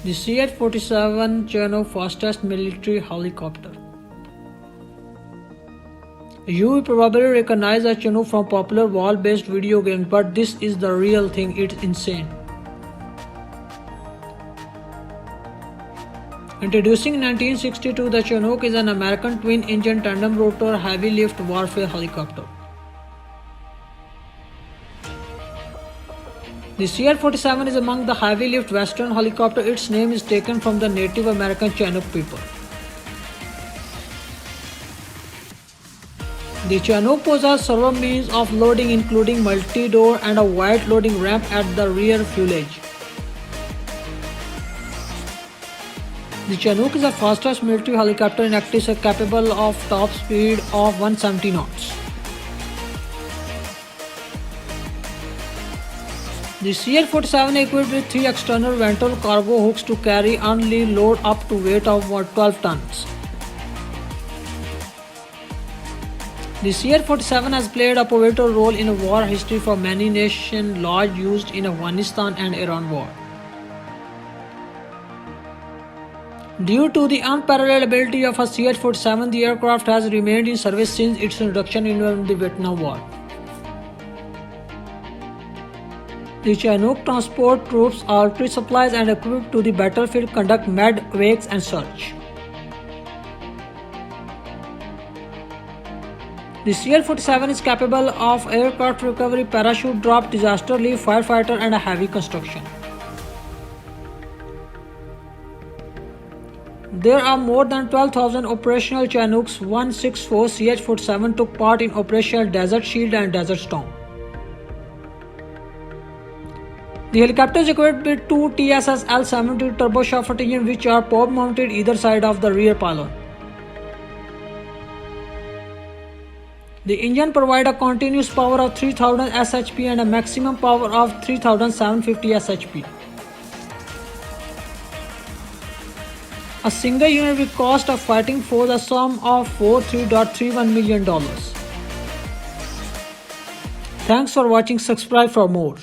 The CH-47 Chinook fastest military helicopter. You will probably recognize a Chinook from popular wall-based video games, but this is the real thing. It's insane. Introducing in 1962, the Chinook is an American twin-engine tandem-rotor heavy-lift warfare helicopter. The CH-47 is among the heavy-lift Western helicopter. Its name is taken from the Native American Chinook people. The Chinook possesses several means of loading, including multi-door and a wide loading ramp at the rear fuselage. The Chinook is the fastest military helicopter in active, capable of top speed of 170 knots. The CH-47 is equipped with 3 external ventral cargo hooks to carry unleashed load up to weight of 12 tons. The CH-47 has played a pivotal role in war history for many nations, largely used in Afghanistan and Iran war. Due to the unparalleled ability of a CH-47, the aircraft has remained in service since its introduction in the Vietnam War. The Chinook transport troops, artillery supplies, and equipped to the battlefield, conduct med-evacs and search. The CH-47 is capable of aircraft recovery, parachute drop, disaster relief, firefighter, and a heavy construction. There are more than 12,000 operational Chinooks. 164 CH-47 took part in Operation Desert Shield and Desert Storm. The helicopter is equipped with 2 TSS L-72 turboshaft engines, which are pop mounted either side of the rear pylon. The engine provides a continuous power of 3000 shp and a maximum power of 3750 shp. A single unit will cost a fighting force a sum of $43.31 million. Thanks for watching. Subscribe for more.